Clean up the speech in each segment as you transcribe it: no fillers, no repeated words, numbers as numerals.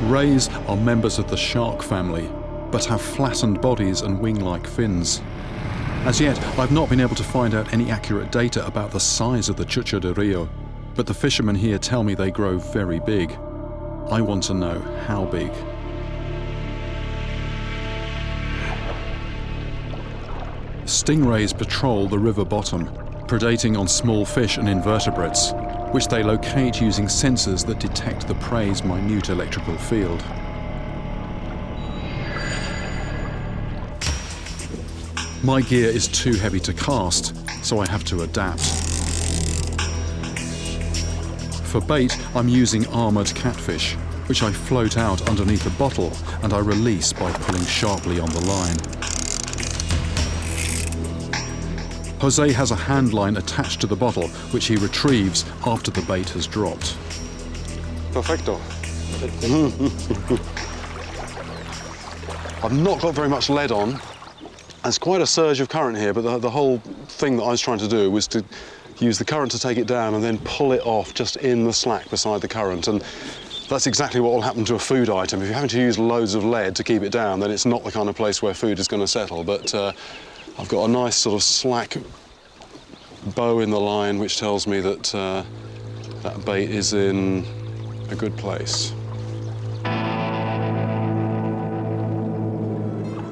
Rays are members of the shark family, but have flattened bodies and wing-like fins. As yet, I've not been able to find out any accurate data about the size of the chucho de rio, but the fishermen here tell me they grow very big. I want to know how big. Stingrays patrol the river bottom, predating on small fish and invertebrates, which they locate using sensors that detect the prey's minute electrical field. My gear is too heavy to cast, so I have to adapt. For bait, I'm using armoured catfish, which I float out underneath a bottle and I release by pulling sharply on the line. Jose has a hand line attached to the bottle, which he retrieves after the bait has dropped. Perfecto. I've not got very much lead on. There's quite a surge of current here, but the whole thing that I was trying to do was to use the current to take it down and then pull it off just in the slack beside the current. And that's exactly what will happen to a food item. If you're having to use loads of lead to keep it down, then it's not the kind of place where food is going to settle. But I've got a nice sort of slack bow in the line, which tells me that that bait is in a good place.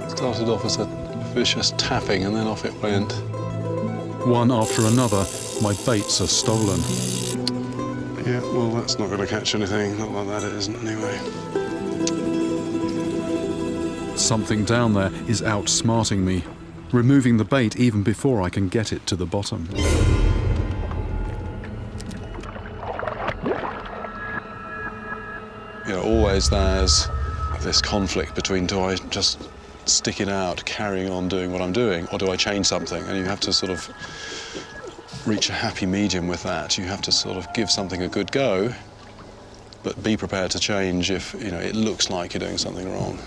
Started off as a vicious tapping and then off it went. One after another, my baits are stolen. Yeah, well, that's not going to catch anything. Not like that, it isn't anyway. Something down there is outsmarting me, removing the bait even before I can get it to the bottom. You know, always there's this conflict between, do I just stick it out, carrying on doing what I'm doing, or do I change something? And you have to sort of reach a happy medium with that. You have to sort of give something a good go, but be prepared to change if, you know, it looks like you're doing something wrong.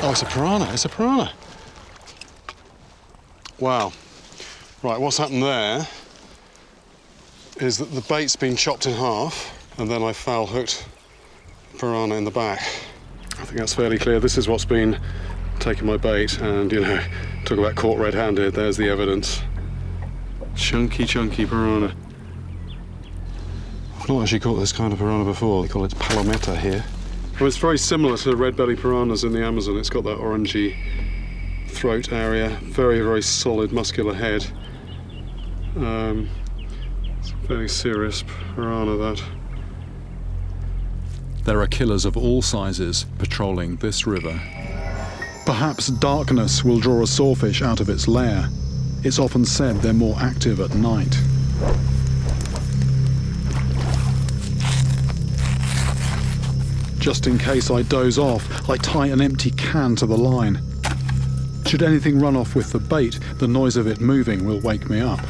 Oh, it's a piranha, it's a piranha. Wow. Right, what's happened there is that the bait's been chopped in half and then I foul hooked piranha in the back. I think that's fairly clear. This is what's been taking my bait, and, you know, talk about caught red-handed, there's the evidence. Chunky, chunky piranha. I've not actually caught this kind of piranha before. They call it palometa here. Well, it's very similar to the red-belly piranhas in the Amazon. It's got that orangey throat area, very, very solid, muscular head. It's a very serious piranha, that. There are killers of all sizes patrolling this river. Perhaps darkness will draw a swordfish out of its lair. It's often said they're more active at night. Just in case I doze off, I tie an empty can to the line. Should anything run off with the bait, the noise of it moving will wake me up.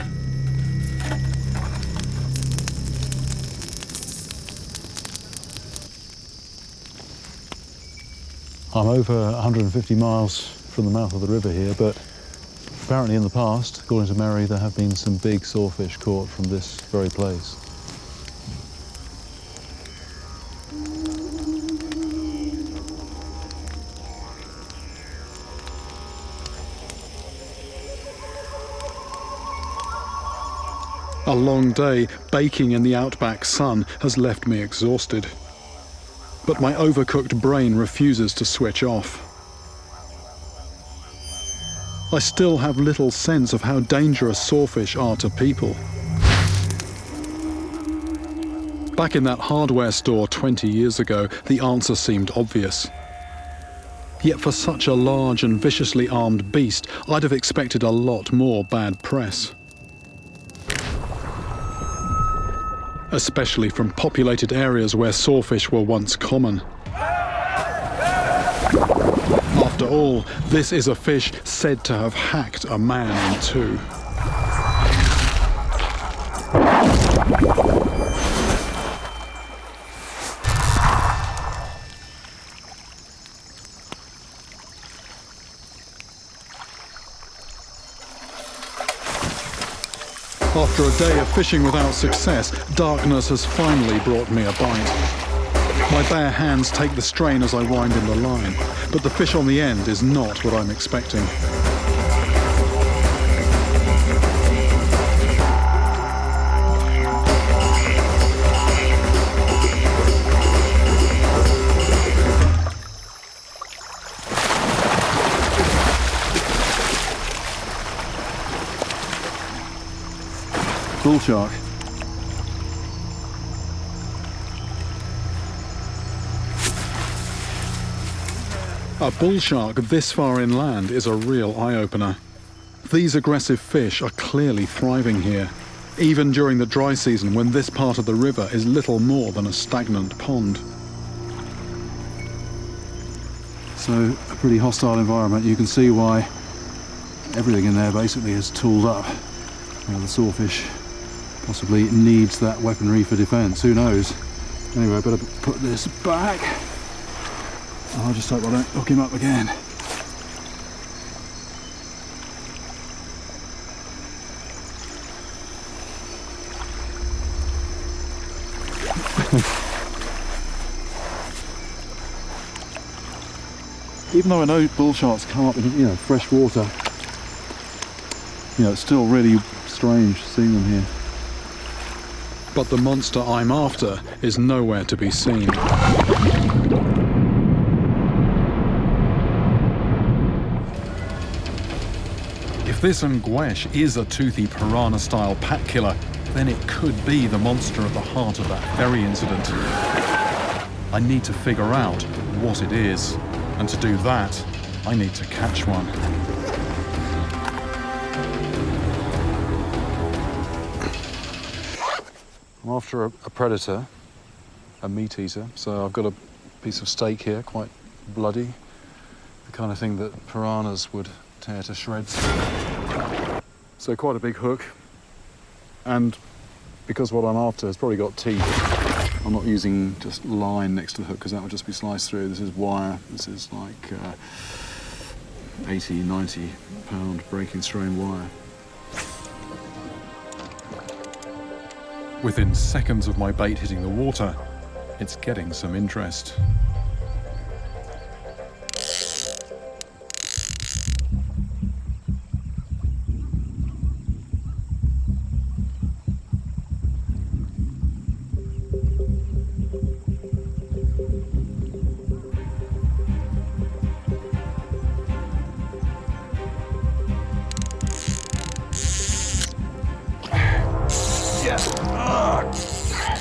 I'm over 150 miles from the mouth of the river here, but apparently in the past, according to Mary, there have been some big swordfish caught from this very place. A long day baking in the outback sun has left me exhausted. But my overcooked brain refuses to switch off. I still have little sense of how dangerous swordfish are to people. Back in that hardware store 20 years ago, the answer seemed obvious. Yet for such a large and viciously armed beast, I'd have expected a lot more bad press. Especially from populated areas where swordfish were once common. After all, this is a fish said to have hacked a man in two. After a day of fishing without success, darkness has finally brought me a bite. My bare hands take the strain as I wind in the line, but the fish on the end is not what I'm expecting. Bull shark. A bull shark this far inland is a real eye-opener. These aggressive fish are clearly thriving here, even during the dry season when this part of the river is little more than a stagnant pond. So, a pretty hostile environment. You can see why everything in there basically is tooled up. The swordfish possibly needs that weaponry for defence, who knows? Anyway, I better put this back. I'll just hope I don't hook him up again. Even though I know bull sharks come up in fresh water, it's still really strange seeing them here. But the monster I'm after is nowhere to be seen. If this ngwesh is a toothy piranha-style pack killer, then it could be the monster at the heart of that ferry incident. I need to figure out what it is, and to do that, I need to catch one. I'm after a predator, a meat eater, so I've got a piece of steak here, quite bloody, the kind of thing that piranhas would tear to shreds. So quite a big hook, and because what I'm after has probably got teeth, I'm not using just line next to the hook because that would just be sliced through. This is wire, this is like 80, 90 pound breaking strain wire. Within seconds of my bait hitting the water, it's getting some interest.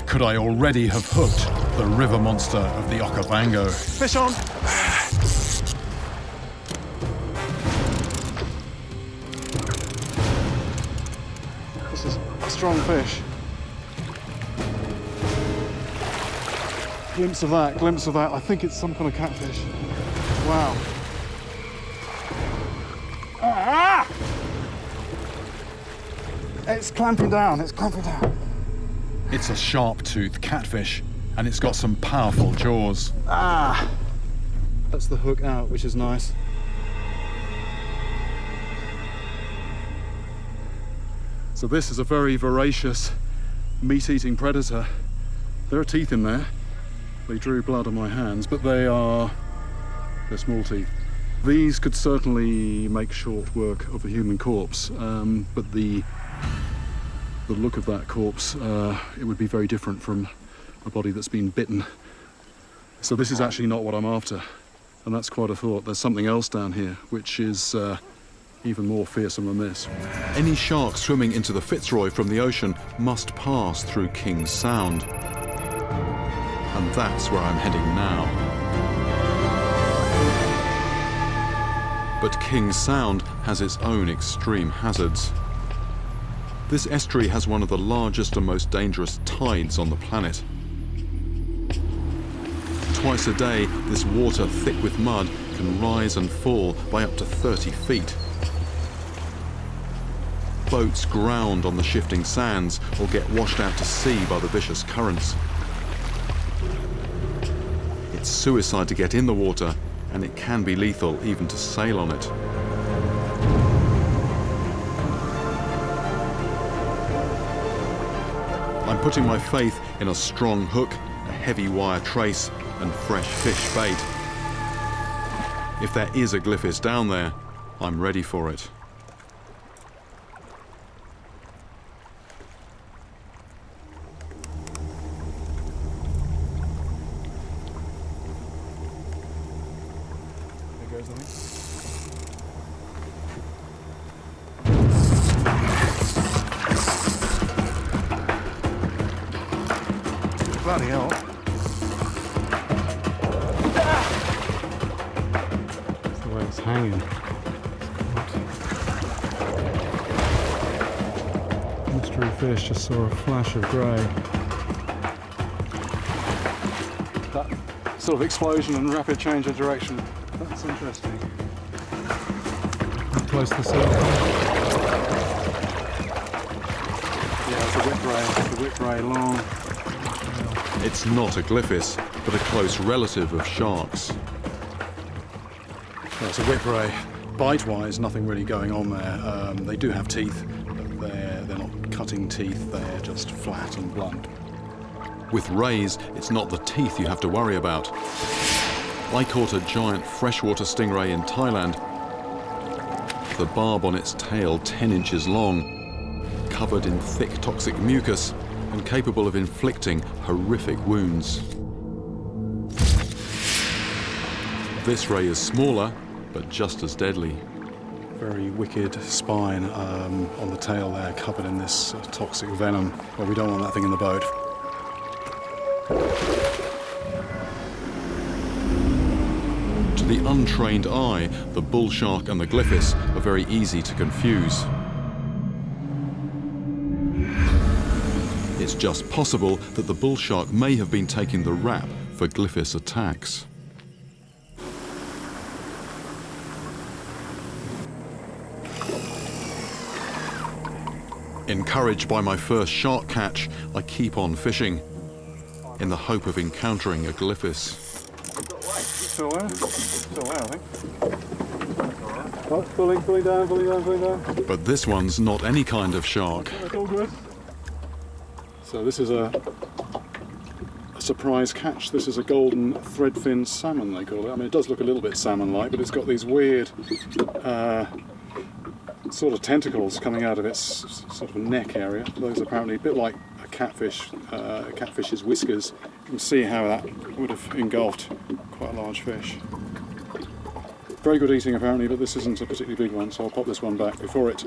Could I already have hooked the river monster of the Okavango? Fish on! This is a strong fish. Glimpse of that. I think it's some kind of catfish. Wow. Ah! It's clamping down. It's a sharp-toothed catfish, and it's got some powerful jaws. Ah! That's the hook out, which is nice. So this is a very voracious, meat-eating predator. There are teeth in there. They drew blood on my hands, but they're small teeth. These could certainly make short work of a human corpse, but the look of that corpse, it would be very different from a body that's been bitten. So this is actually not what I'm after, and that's quite a thought. There's something else down here, which is even more fearsome than this. Any shark swimming into the Fitzroy from the ocean must pass through King's Sound. And that's where I'm heading now. But King's Sound has its own extreme hazards. This estuary has one of the largest and most dangerous tides on the planet. Twice a day, this water thick with mud can rise and fall by up to 30 feet. boats ground on the shifting sands or get washed out to sea by the vicious currents. It's suicide to get in the water, and it can be lethal even to sail on it. I'm putting my faith in a strong hook, a heavy wire trace, and fresh fish bait. If there is a glyphis down there, I'm ready for it. There goes, I think. Bloody hell. That's the way it's hanging. Mystery fish, just saw a flash of grey. That sort of explosion and rapid change of direction. That's interesting. How close to the surface? Yeah, it's a Whipray. The Whipray long. It's not a glyphis, but a close relative of sharks. Yeah, it's a Whipray. Bite-wise, nothing really going on there. They do have teeth, but they're not cutting teeth. They're just flat and blunt. With rays, it's not the teeth you have to worry about. I caught a giant freshwater stingray in Thailand. The barb on its tail 10 inches long, covered in thick toxic mucus, and capable of inflicting horrific wounds. This ray is smaller, but just as deadly. Very wicked spine on the tail there, covered in this toxic venom. Well, we don't want that thing in the boat. To the untrained eye, the bull shark and the glyphis are very easy to confuse. It's just possible that the bull shark may have been taking the rap for glyphis attacks. Encouraged by my first shark catch, I keep on fishing, in the hope of encountering a glyphis. Still there? Still there, I think. Oh, pulling down. But this one's not any kind of shark. It's all good. So this is a surprise catch. This is a golden threadfin salmon, they call it. I mean, it does look a little bit salmon-like, but it's got these weird sort of tentacles coming out of its sort of neck area. Those are apparently a bit like a catfish, catfish's whiskers. You can see how that would have engulfed quite a large fish. Very good eating apparently, but this isn't a particularly big one, so I'll pop this one back before it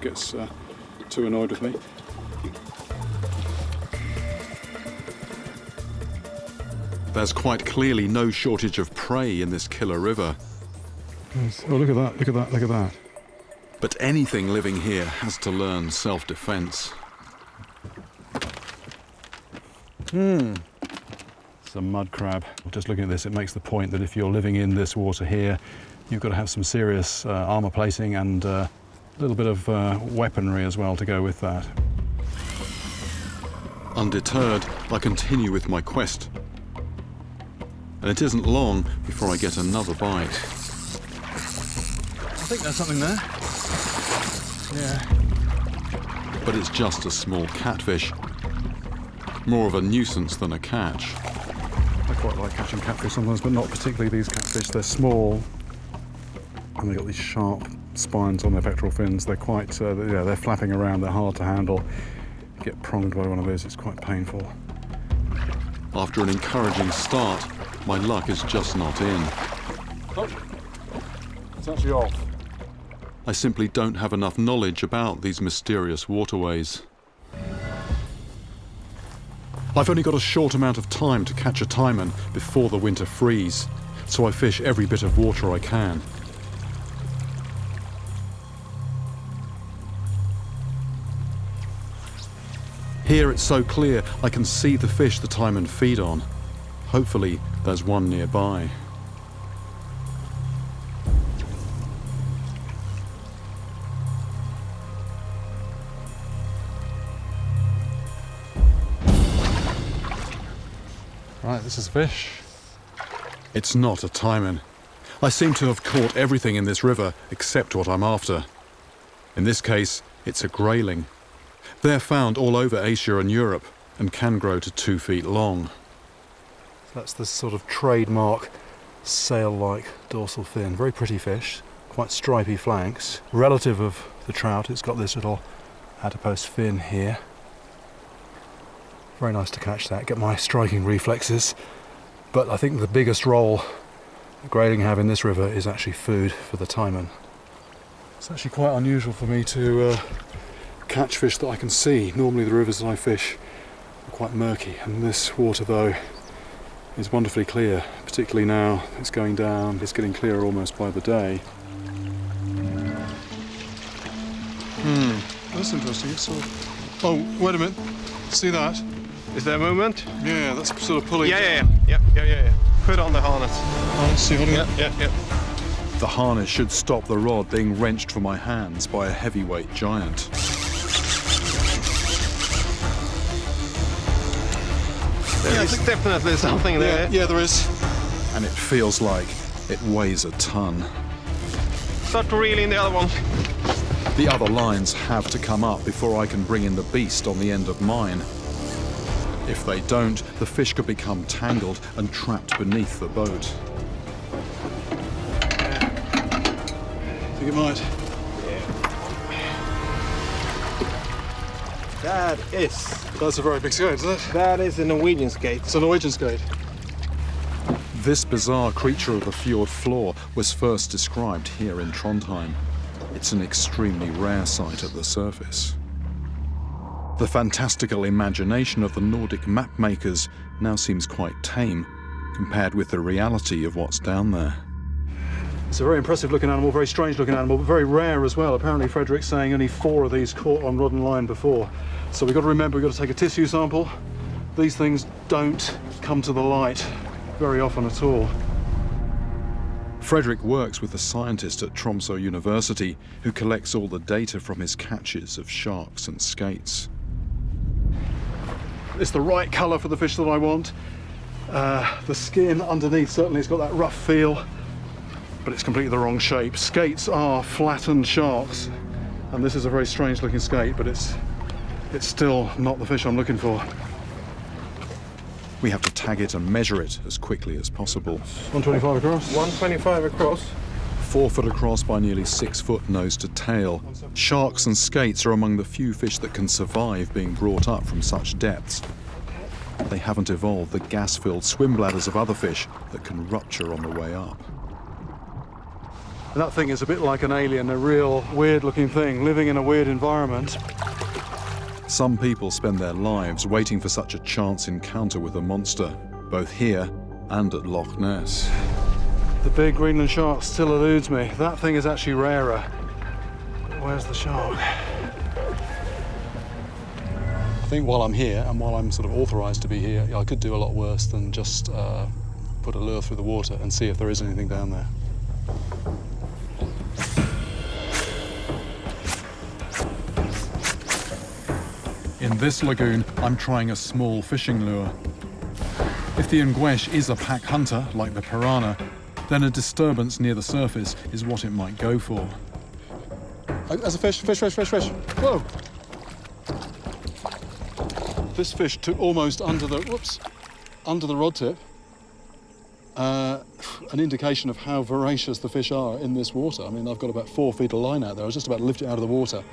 gets too annoyed with me. There's quite clearly no shortage of prey in this killer river. Yes. Oh, look at that. But anything living here has to learn self-defense. It's a mud crab. Just looking at this, it makes the point that if you're living in this water here, you've got to have some serious armour plating and a little bit of weaponry as well to go with that. Undeterred, I continue with my quest. And it isn't long before I get another bite. I think there's something there. Yeah. But it's just a small catfish. More of a nuisance than a catch. I quite like catching catfish sometimes, but not particularly these catfish. They're small, and they've got these sharp spines on their pectoral fins. They're quite, they're flapping around. They're hard to handle. You get pronged by one of those, it's quite painful. After an encouraging start, my luck is just not in. Oh, it's actually off. I simply don't have enough knowledge about these mysterious waterways. I've only got a short amount of time to catch a taimen before the winter freeze, so I fish every bit of water I can. Here it's so clear I can see the fish the taimen feed on. Hopefully there's one nearby. Right, this is a fish. It's not a taimen. I seem to have caught everything in this river except what I'm after. In this case, it's a grayling. They're found all over Asia and Europe and can grow to 2 feet long. That's the sort of trademark sail-like dorsal fin. Very pretty fish, quite stripy flanks. Relative of the trout, it's got this little adipose fin here. Very nice to catch that, get my striking reflexes. But I think the biggest role that grayling have in this river is actually food for the taimen. It's actually quite unusual for me to catch fish that I can see. Normally the rivers that I fish are quite murky, and this water though is wonderfully clear, particularly now it's going down, it's getting clearer almost by the day. That's interesting. It's sort of... Oh, wait a minute. See that? Is there movement? Yeah, that's sort of pulling. Yeah. Put on the harness. Oh, let's see, holding it. Yeah. The harness should stop the rod being wrenched from my hands by a heavyweight giant. There is definitely something there. Yeah, there is. And it feels like it weighs a ton. Start reeling the other one. The other lines have to come up before I can bring in the beast on the end of mine. If they don't, the fish could become tangled and trapped beneath the boat. Think it might. That's a very big skate, isn't it? That is a Norwegian skate. It's a Norwegian skate. This bizarre creature of the fjord floor was first described here in Trondheim. It's an extremely rare sight at the surface. The fantastical imagination of the Nordic map makers now seems quite tame compared with the reality of what's down there. It's a very impressive looking animal, very strange looking animal, but very rare as well. Apparently Frederick's saying only 4 of these caught on rod and line before. So we've got to remember, we've got to take a tissue sample. These things don't come to the light very often at all. Frederick works with a scientist at Tromsø University who collects all the data from his catches of sharks and skates. It's the right colour for the fish that I want. The skin underneath, certainly it's got that rough feel, but it's completely the wrong shape. Skates are flattened sharks, and this is a very strange looking skate, but it's still not the fish I'm looking for. We have to tag it and measure it as quickly as possible. 125 across. 125 across. 4 foot across by nearly 6 foot nose to tail. Sharks and skates are among the few fish that can survive being brought up from such depths. They haven't evolved the gas-filled swim bladders of other fish that can rupture on the way up. And that thing is a bit like an alien, a real weird looking thing, living in a weird environment. Some people spend their lives waiting for such a chance encounter with a monster, both here and at Loch Ness. The big Greenland shark still eludes me. That thing is actually rarer. Where's the shark? I think while I'm here, and while I'm sort of authorised to be here, I could do a lot worse than just put a lure through the water and see if there is anything down there. In this lagoon, I'm trying a small fishing lure. If the Ngwesh is a pack hunter, like the Piranha, then a disturbance near the surface is what it might go for. There's a fish. Whoa! This fish took almost under the rod tip. An indication of how voracious the fish are in this water. I mean, I've got about 4 feet of line out there. I was just about to lift it out of the water,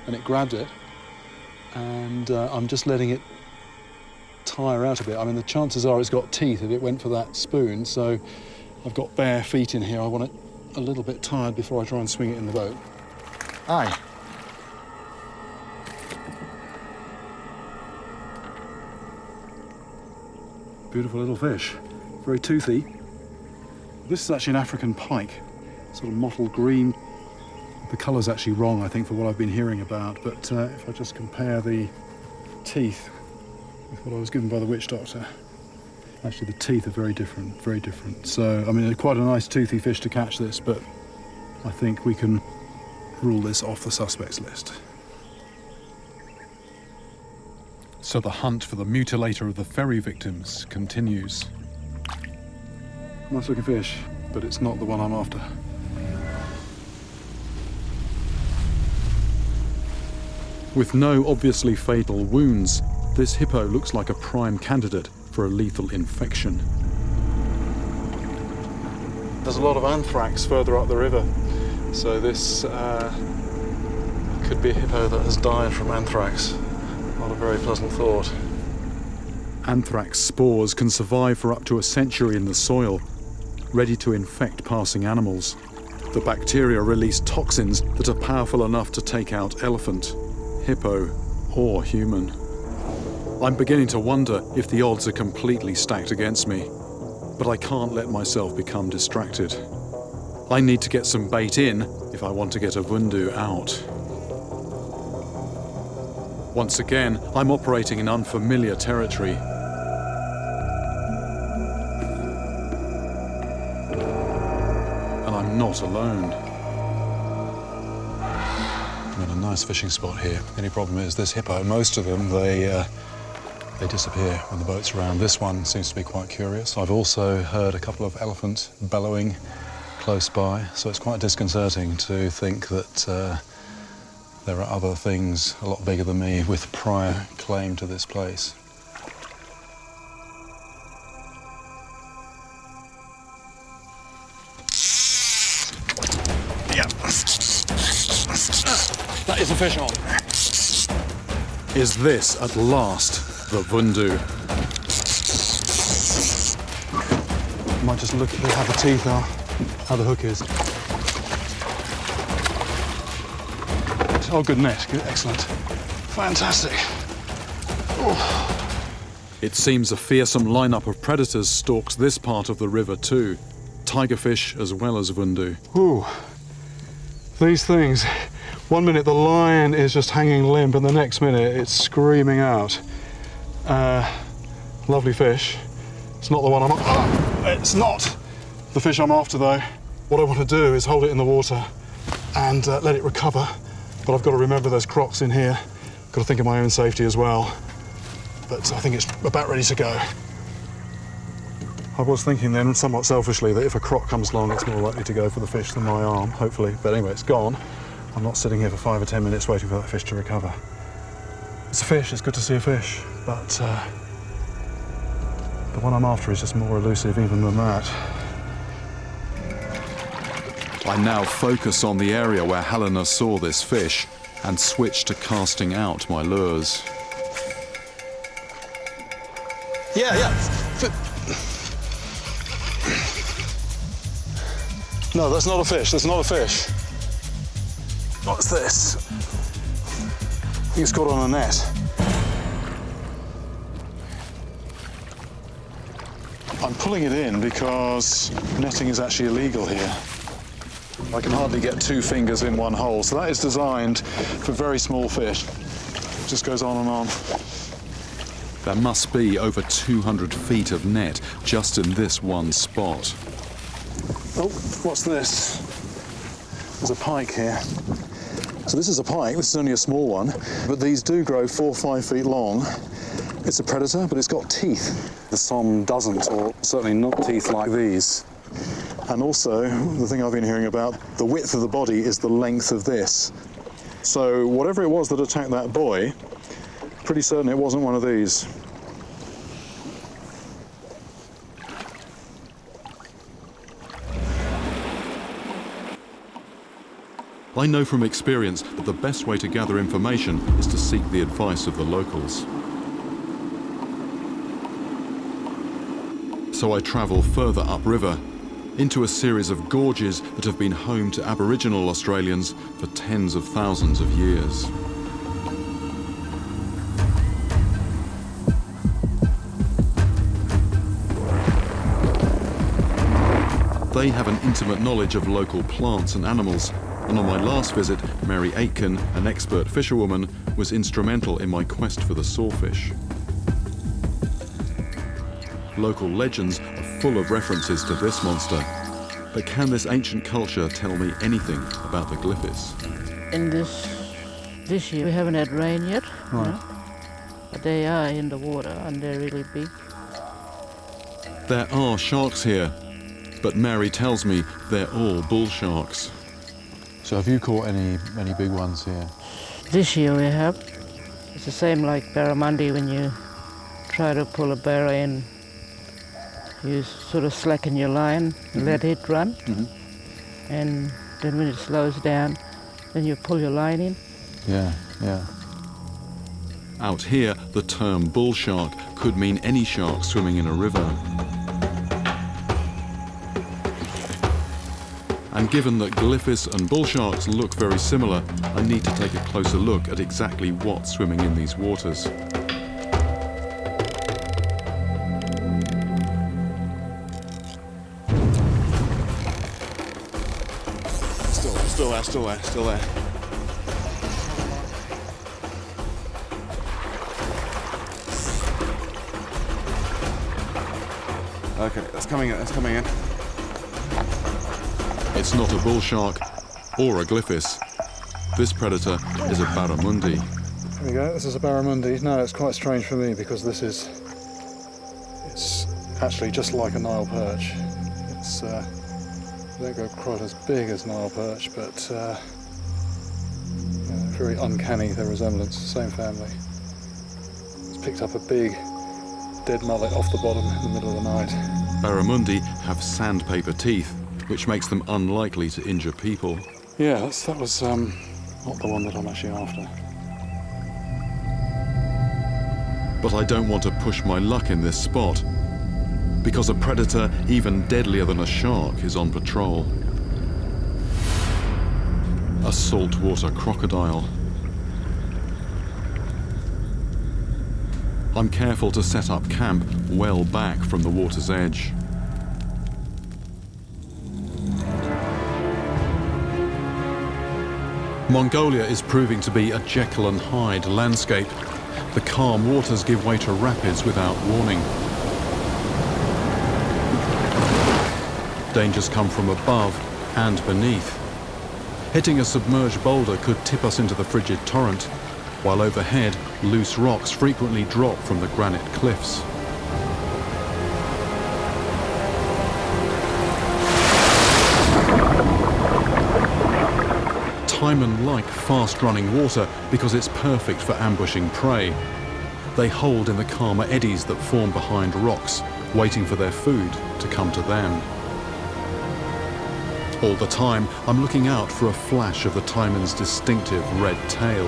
and it grabbed it. And I'm just letting it tire out a bit. I mean, the chances are it's got teeth if it went for that spoon, so I've got bare feet in here. I want it a little bit tired before I try and swing it in the boat. Aye. Beautiful little fish, very toothy. This is actually an African pike, sort of mottled green. The colour's actually wrong, I think, for what I've been hearing about, but if I just compare the teeth with what I was given by the witch doctor, actually the teeth are very different, very different. So, I mean, quite a nice toothy fish to catch this, but I think we can rule this off the suspects list. So the hunt for the mutilator of the ferry victims continues. Nice looking fish, but it's not the one I'm after. With no obviously fatal wounds, this hippo looks like a prime candidate for a lethal infection. There's a lot of anthrax further up the river, so this could be a hippo that has died from anthrax. Not a very pleasant thought. Anthrax spores can survive for up to a century in the soil, ready to infect passing animals. The bacteria release toxins that are powerful enough to take out elephant, hippo, or human. I'm beginning to wonder if the odds are completely stacked against me, but I can't let myself become distracted. I need to get some bait in if I want to get a vundu out. Once again, I'm operating in unfamiliar territory. And I'm not alone. I'm in a nice fishing spot here. The only problem is this hippo, most of them, they disappear when the boat's around. This one seems to be quite curious. I've also heard a couple of elephants bellowing close by, so it's quite disconcerting to think that there are other things a lot bigger than me with prior claim to this place. Yeah. That is a fish on. Is this, at last, the vundu? Might just look at how the teeth are, how the hook is. Oh, good net, good, excellent. Fantastic. Oh. It seems a fearsome lineup of predators stalks this part of the river too. Tigerfish as well as vundu. Ooh. These things, 1 minute the lion is just hanging limp and the next minute it's screaming out. Lovely fish. It's not the one it's not the fish I'm after though. What I want to do is hold it in the water and let it recover. But I've got to remember there's crocs in here. Got to think of my own safety as well. But I think it's about ready to go. I was thinking then, somewhat selfishly, that if a croc comes along, it's more likely to go for the fish than my arm, hopefully. But anyway, it's gone. I'm not sitting here for 5 or 10 minutes waiting for that fish to recover. It's a fish, it's good to see a fish, but the one I'm after is just more elusive even than that. I now focus on the area where Helena saw this fish and switch to casting out my lures. Yeah. No, that's not a fish, that's not a fish. What's this? I think it's caught on a net. I'm pulling it in because netting is actually illegal here. I can hardly get 2 fingers in one hole, so that is designed for very small fish. It just goes on and on. There must be over 200 feet of net just in this one spot. Oh, what's this? There's a pike here. So this is a pike, this is only a small one, but these do grow 4 or 5 feet long. It's a predator, but it's got teeth. The som doesn't, or certainly not teeth like these. And also, the thing I've been hearing about, the width of the body is the length of this. So whatever it was that attacked that boy, pretty certain it wasn't one of these. I know from experience that the best way to gather information is to seek the advice of the locals. So I travel further upriver, into a series of gorges that have been home to Aboriginal Australians for tens of thousands of years. They have an intimate knowledge of local plants and animals, and on my last visit, Mary Aitken, an expert fisherwoman, was instrumental in my quest for the swordfish. Local legends are full of references to this monster, but can this ancient culture tell me anything about the glyphis? In this year we haven't had rain yet. Right. But they are in the water and they're really big. There are sharks here, but Mary tells me they're all bull sharks. So have you caught any big ones here? This year we have. It's the same like Barramundi when you try to pull a barra in. You sort of slacken your line and let it run. And then when it slows down, then you pull your line in. Yeah. Out here, the term bull shark could mean any shark swimming in a river. And given that glyphis and bull sharks look very similar, I need to take a closer look at exactly what's swimming in these waters. Still there. Okay, that's coming in. It's not a bull shark or a glyphis. This predator is a barramundi. There we go, this is a barramundi. No, it's quite strange for me because it's actually just like a Nile perch. They don't go quite as big as Nile perch, but very uncanny, their resemblance, same family. It's picked up a big dead mullet off the bottom in the middle of the night. Barramundi have sandpaper teeth, which makes them unlikely to injure people. Yeah, that was not the one that I'm actually after. But I don't want to push my luck in this spot, because a predator even deadlier than a shark is on patrol. A saltwater crocodile. I'm careful to set up camp well back from the water's edge. Mongolia is proving to be a Jekyll and Hyde landscape. The calm waters give way to rapids without warning. Dangers come from above and beneath. Hitting a submerged boulder could tip us into the frigid torrent, while overhead, loose rocks frequently drop from the granite cliffs. Taimen like fast-running water because it's perfect for ambushing prey. They hold in the calmer eddies that form behind rocks, waiting for their food to come to them. All the time, I'm looking out for a flash of the taimen's distinctive red tail.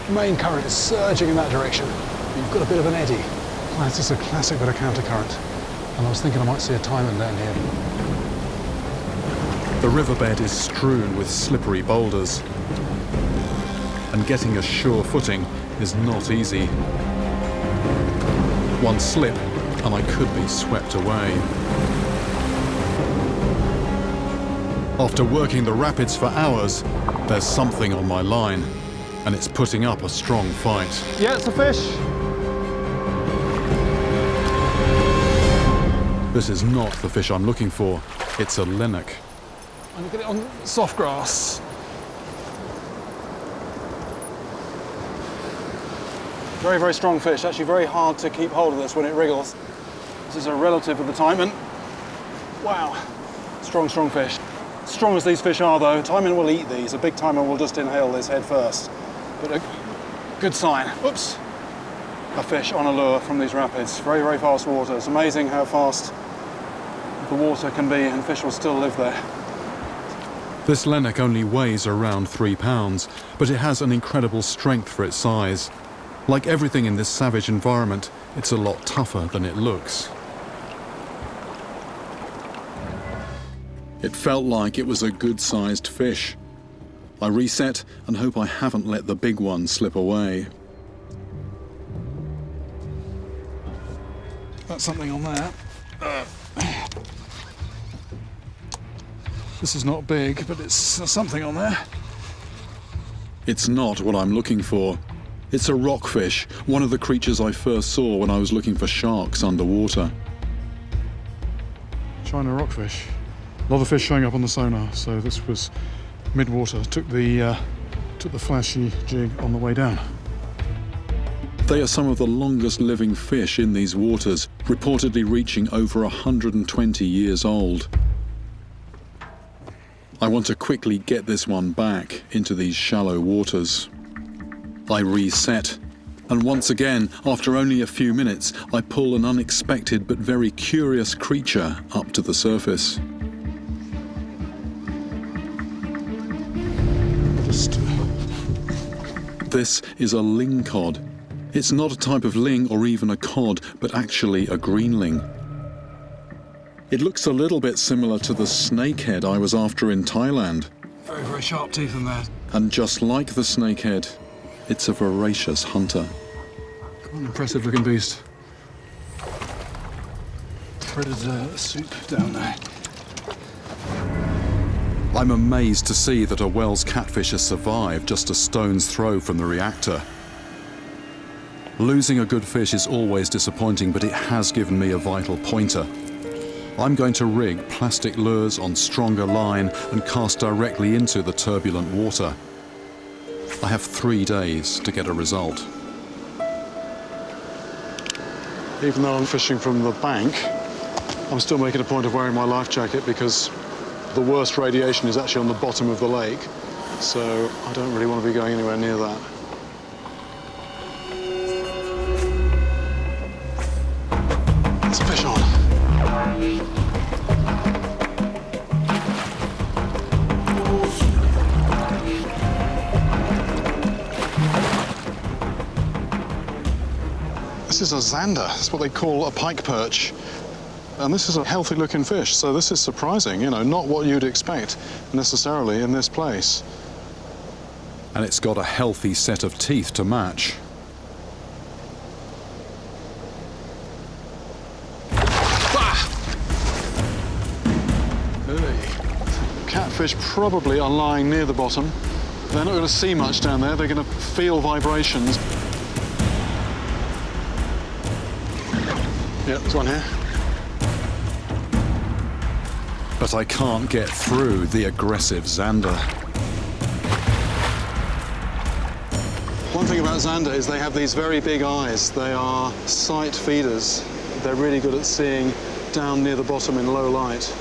The main current is surging in that direction. You've got a bit of an eddy. That's just a classic bit of countercurrent. And I was thinking I might see a taimen down here. The riverbed is strewn with slippery boulders, and getting a sure footing is not easy. One slip, and I could be swept away. After working the rapids for hours, there's something on my line, and it's putting up a strong fight. Yeah, it's a fish. This is not the fish I'm looking for. It's a Lenok. I'm going to get it on soft grass. Very, very strong fish. Actually very hard to keep hold of this when it wriggles. This is a relative of the taimen. Wow, strong fish. Strong as these fish are though, taimen will eat these. A big taimen will just inhale this head first. But a good sign. Oops. A fish on a lure from these rapids. Very, very fast water. It's amazing how fast the water can be and fish will still live there. This Lenok only weighs around 3 pounds, but it has an incredible strength for its size. Like everything in this savage environment, it's a lot tougher than it looks. It felt like it was a good-sized fish. I reset and hope I haven't let the big one slip away. That's something on there. This is not big, but it's something on there. It's not what I'm looking for. It's a rockfish, one of the creatures I first saw when I was looking for sharks underwater. China rockfish. A lot of fish showing up on the sonar, so this was Mid-water, took the flashy jig on the way down. They are some of the longest living fish in these waters, reportedly reaching over 120 years old. I want to quickly get this one back into these shallow waters. I reset, and once again, after only a few minutes, I pull an unexpected but very curious creature up to the surface. This is a lingcod. It's not a type of ling or even a cod, but actually a greenling. It looks a little bit similar to the snakehead I was after in Thailand. Very, very sharp teeth in that. And just like the snakehead, it's a voracious hunter. Come on, impressive looking beast. Predator soup down there. I'm amazed to see that a Wells catfish has survived just a stone's throw from the reactor. Losing a good fish is always disappointing, but it has given me a vital pointer. I'm going to rig plastic lures on stronger line and cast directly into the turbulent water. I have 3 days to get a result. Even though I'm fishing from the bank, I'm still making a point of wearing my life jacket because the worst radiation is actually on the bottom of the lake, so I don't really want to be going anywhere near that. There's a fish on. This is a Zander. That's what they call a pike perch. And this is a healthy looking fish, so this is surprising, you know, not what you'd expect necessarily in this place. And it's got a healthy set of teeth to match. Catfish probably are lying near the bottom. They're not going to see much down there. They're going to feel vibrations. Yeah, there's one here. But I can't get through the aggressive Zander. One thing about Zander is they have these very big eyes. They are sight feeders. They're really good at seeing down near the bottom in low light.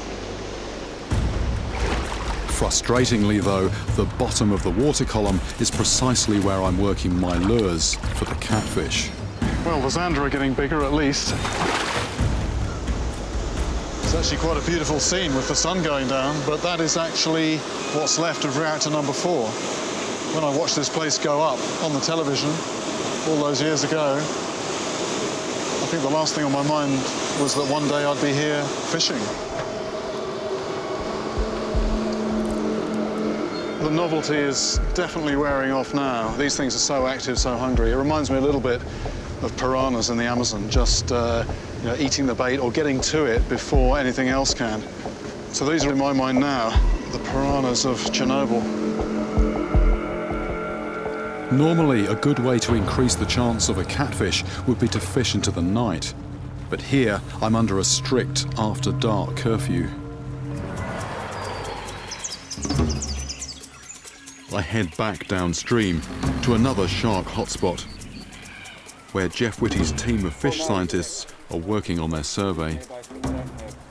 Frustratingly though, the bottom of the water column is precisely where I'm working my lures for the catfish. Well, the Zander are getting bigger at least. It's actually quite a beautiful scene with the sun going down, but that is actually what's left of reactor number 4. When I watched this place go up on the television all those years ago, I think the last thing on my mind was that one day I'd be here fishing. The novelty is definitely wearing off now. These things are so active, so hungry. It reminds me a little bit of piranhas in the Amazon, just you know, eating the bait or getting to it before anything else can. So these are in my mind now, the piranhas of Chernobyl. Normally, a good way to increase the chance of a catfish would be to fish into the night. But here, I'm under a strict after-dark curfew. I head back downstream to another shark hotspot, where Jeff Whitty's team of fish scientists are working on their survey.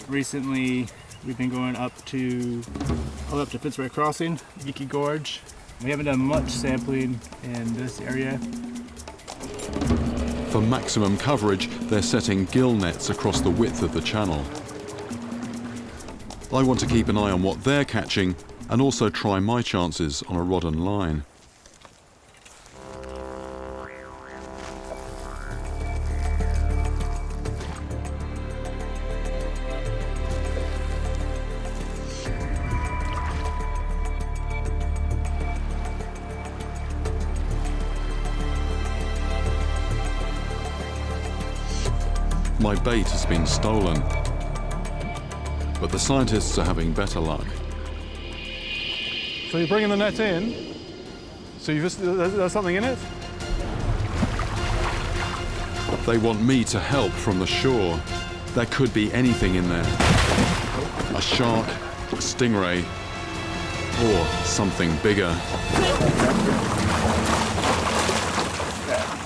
Recently, we've been going up to Fitzroy Crossing, Geeky Gorge. We haven't done much sampling in this area. For maximum coverage, they're setting gill nets across the width of the channel. I want to keep an eye on what they're catching and also try my chances on a rod and line. My bait has been stolen, but the scientists are having better luck. So you're bringing the net in, so there's something in it? They want me to help from the shore. There could be anything in there. A shark, a stingray. Or something bigger.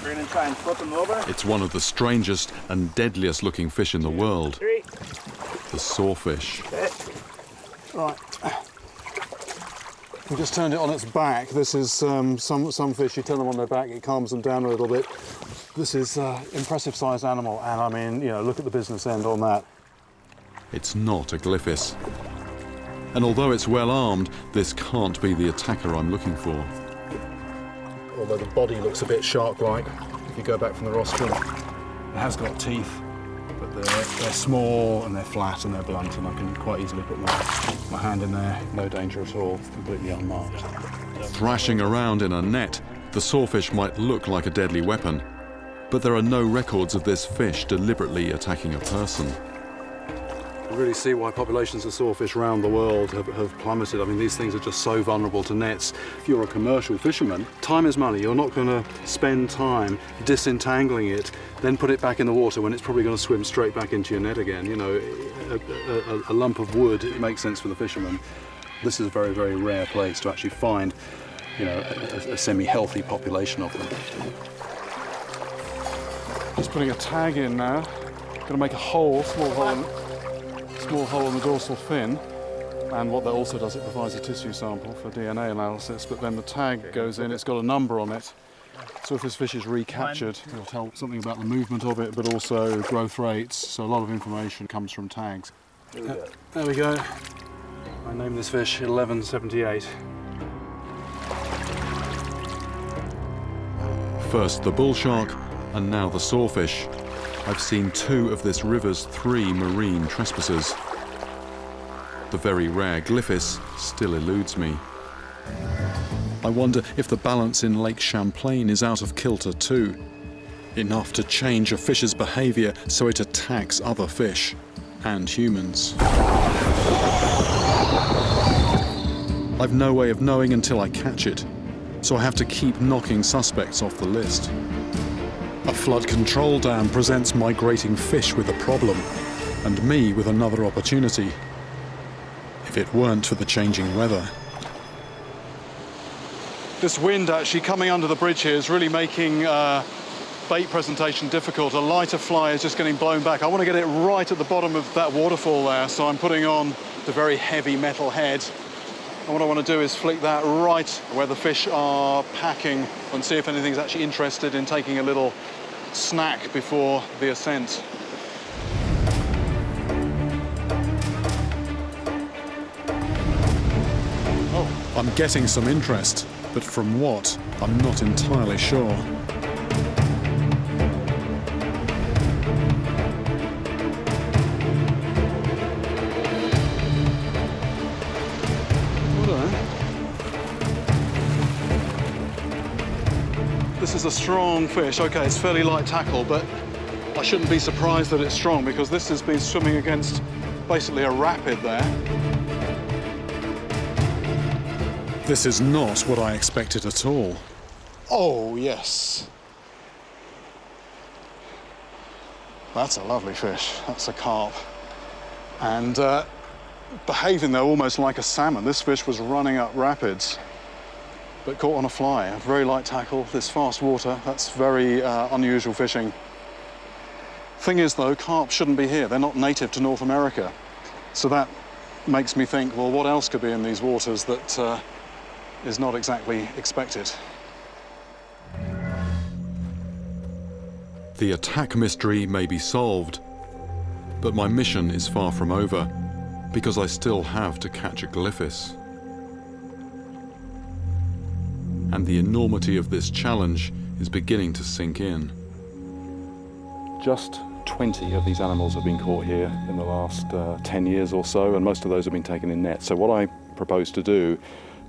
We're gonna try and flip them over. It's one of the strangest and deadliest looking fish in the world. 3. The swordfish. Right. We just turned it on its back. This is some fish, you turn them on their back, it calms them down a little bit. This is impressive sized animal, and I mean, you know, look at the business end on that. It's not a glyphis. And although it's well armed, this can't be the attacker I'm looking for. Although the body looks a bit shark-like, if you go back from the rostrum. It has got teeth, but they're small and they're flat and they're blunt, and I can quite easily put my hand in there, no danger at all, completely unmarked. Thrashing around in a net, the swordfish might look like a deadly weapon, but there are no records of this fish deliberately attacking a person. You really see why populations of swordfish around the world have plummeted. I mean, these things are just so vulnerable to nets. If you're a commercial fisherman, time is money. You're not going to spend time disentangling it, then put it back in the water when it's probably going to swim straight back into your net again. You know, a lump of wood, it makes sense for the fisherman. This is a very, very rare place to actually find, you know, a semi-healthy population of them. Just putting a tag in now. Going to make a hole, small hole in the dorsal fin, and what that also does, it provides a tissue sample for DNA analysis, but then the tag goes in, it's got a number on it, so if this fish is recaptured, it'll tell something about the movement of it, but also growth rates, so a lot of information comes from tags. There we go. I named this fish 1178. First the bull shark, and now the swordfish. I've seen 2 of this river's 3 marine trespassers. The very rare glyphis still eludes me. I wonder if the balance in Lake Champlain is out of kilter too. Enough to change a fish's behaviour so it attacks other fish and humans. I've no way of knowing until I catch it, so I have to keep knocking suspects off the list. A flood control dam presents migrating fish with a problem, and me with another opportunity. If it weren't for the changing weather. This wind actually coming under the bridge here is really making bait presentation difficult. A lighter fly is just getting blown back. I want to get it right at the bottom of that waterfall there, so I'm putting on the very heavy metal head. And what I want to do is flick that right where the fish are packing and see if anything's actually interested in taking a little snack before the ascent. Oh, I'm getting some interest, but from what? I'm not entirely sure. This is a strong fish. Okay, it's fairly light tackle, but I shouldn't be surprised that it's strong because this has been swimming against basically a rapid there. This is not what I expected at all. Oh, yes. That's a lovely fish. That's a carp. And behaving though almost like a salmon. This fish was running up rapids, but caught on a fly. A very light tackle, this fast water. That's very unusual fishing. Thing is though, carp shouldn't be here. They're not native to North America. So that makes me think, well, what else could be in these waters that is not exactly expected? The attack mystery may be solved, but my mission is far from over, because I still have to catch a glyphis. And the enormity of this challenge is beginning to sink in. Just 20 of these animals have been caught here in the last 10 years or so, and most of those have been taken in nets. So what I propose to do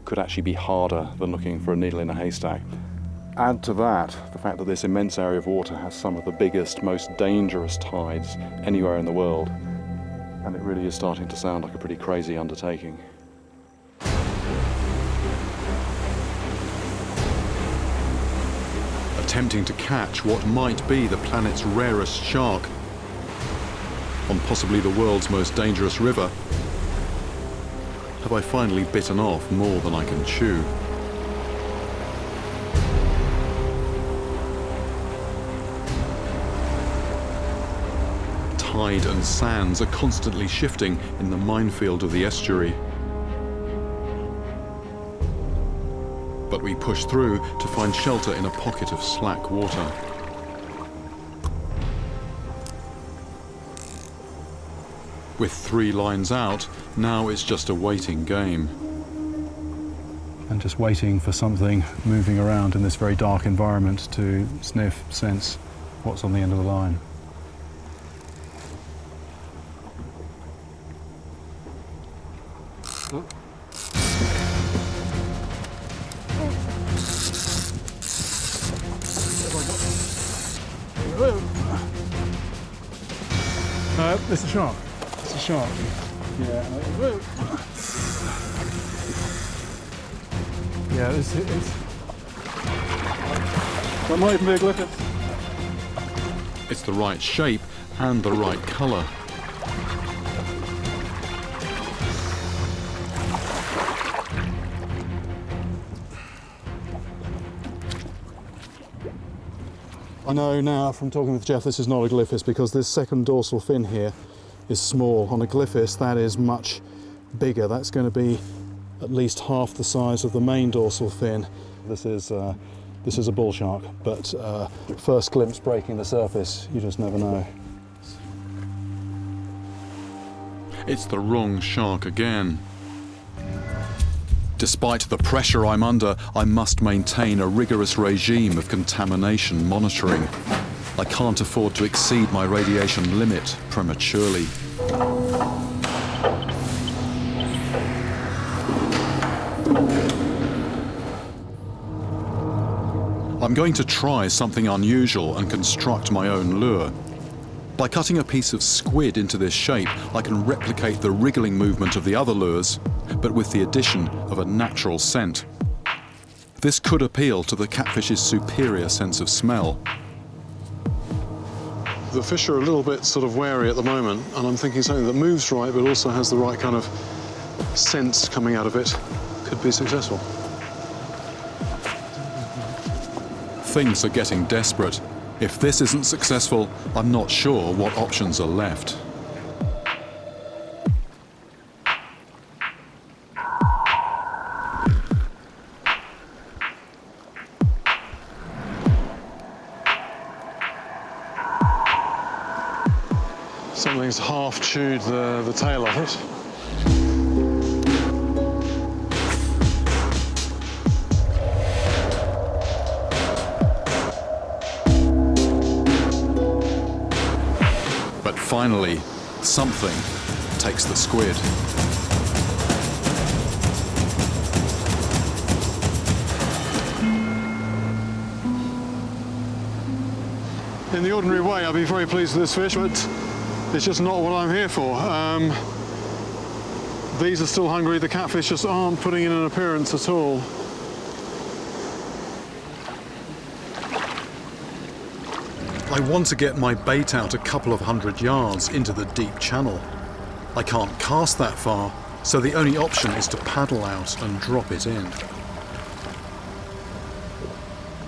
could actually be harder than looking for a needle in a haystack. Add to that the fact that this immense area of water has some of the biggest, most dangerous tides anywhere in the world, and it really is starting to sound like a pretty crazy undertaking. Attempting to catch what might be the planet's rarest shark on possibly the world's most dangerous river. Have have I finally bitten off more than I can chew. Tide and sands are constantly shifting in the minefield of the estuary. But we push through to find shelter in a pocket of slack water. With 3 lines out, now it's just a waiting game. And just waiting for something moving around in this very dark environment to sniff, sense what's on the end of the line. It's a shark. It's a shark. Yeah. Yeah, it's. That might even be a glyphid. It's the right shape and the right colour. I know now from talking with Jeff this is not a glyphis because this second dorsal fin here is small. On a glyphis that is much bigger. That's going to be at least half the size of the main dorsal fin. This is a bull shark, but first glimpse breaking the surface, you just never know. It's the wrong shark again. Despite the pressure I'm under, I must maintain a rigorous regime of contamination monitoring. I can't afford to exceed my radiation limit prematurely. I'm going to try something unusual and construct my own lure. By cutting a piece of squid into this shape, I can replicate the wriggling movement of the other lures, but with the addition of a natural scent. This could appeal to the catfish's superior sense of smell. The fish are a little bit sort of wary at the moment, and I'm thinking something that moves right but also has the right kind of sense coming out of it could be successful. Things are getting desperate. If this isn't successful, I'm not sure what options are left. Something's half chewed the tail of it. But finally, something takes the squid. In the ordinary way, I'd be very pleased with this fish, but it's just not what I'm here for. These are still hungry. The catfish just aren't putting in an appearance at all. I want to get my bait out a couple of 100 yards into the deep channel. I can't cast that far, so the only option is to paddle out and drop it in.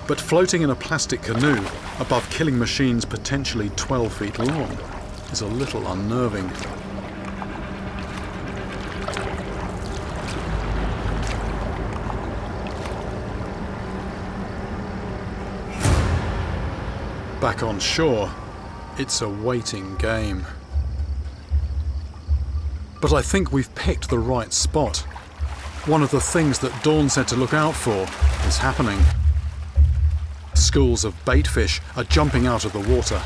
But floating in a plastic canoe above killing machines potentially 12 feet long is a little unnerving. Back on shore, it's a waiting game. But I think we've picked the right spot. One of the things that Dawn said to look out for is happening. Schools of baitfish are jumping out of the water,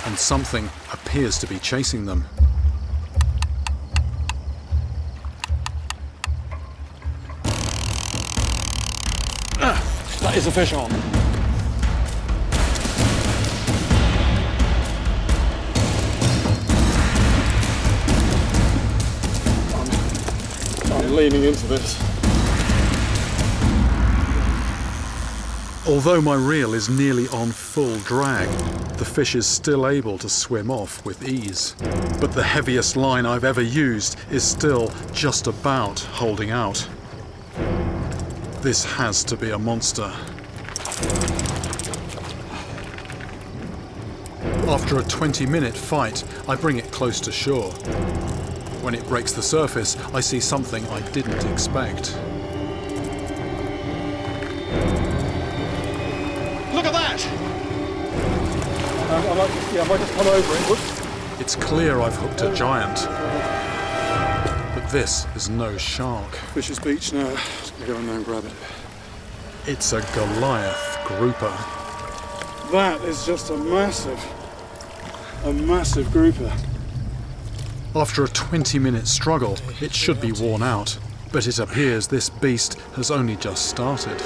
and something appears to be chasing them. That is a fish on. I'm leaning into this. Although my reel is nearly on full drag, the fish is still able to swim off with ease. But the heaviest line I've ever used is still just about holding out. This has to be a monster. After a 20-minute fight, I bring it close to shore. When it breaks the surface, I see something I didn't expect. Look at that! I might just come over it. Whoops. It's clear I've hooked a giant. But this is no shark. Fish's beach now. Just gonna go in there and grab it. It's a Goliath Grouper. That is just a massive grouper. After a 20-minute struggle, it should be worn out, but it appears this beast has only just started.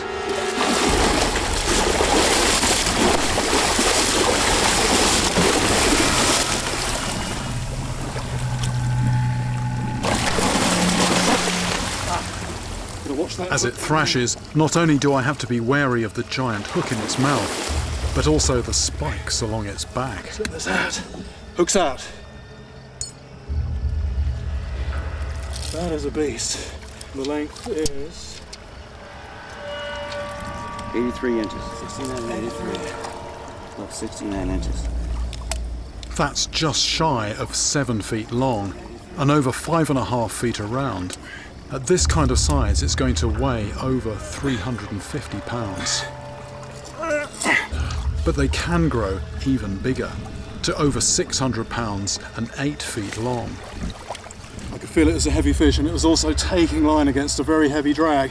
As it thrashes, not only do I have to be wary of the giant hook in its mouth, but also the spikes along its back. Slip this out. Hook's out. That is a beast. The length is 83 inches. 69 and 83. About 69 inches. That's just shy of 7 feet long and over 5.5 feet around. At this kind of size, it's going to weigh over 350 pounds. But they can grow even bigger, to over 600 pounds and 8 feet long. I could feel it as a heavy fish, and it was also taking line against a very heavy drag.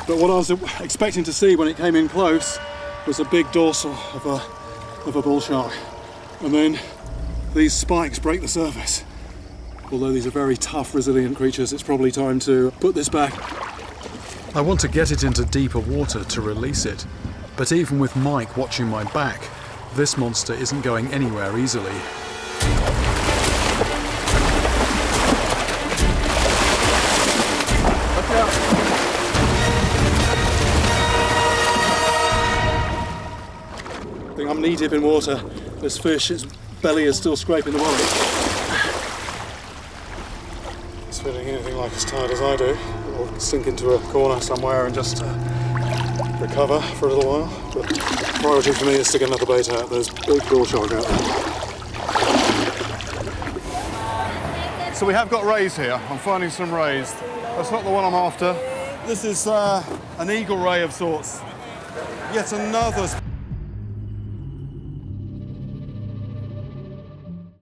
But what I was expecting to see when it came in close was a big dorsal of a bull shark. And then these spikes break the surface. Although these are very tough, resilient creatures, it's probably time to put this back. I want to get it into deeper water to release it, but even with Mike watching my back, this monster isn't going anywhere easily. I think I'm knee deep in water. This fish, its belly is still scraping the bottom. It's feeling anything like as tired as I do. I'll sink into a corner somewhere and just recover for a little while. But the priority for me is to get another bait out. There's big bull shark out there. So we have got rays here. I'm finding some rays. That's not the one I'm after. This is an eagle ray of sorts. Yet another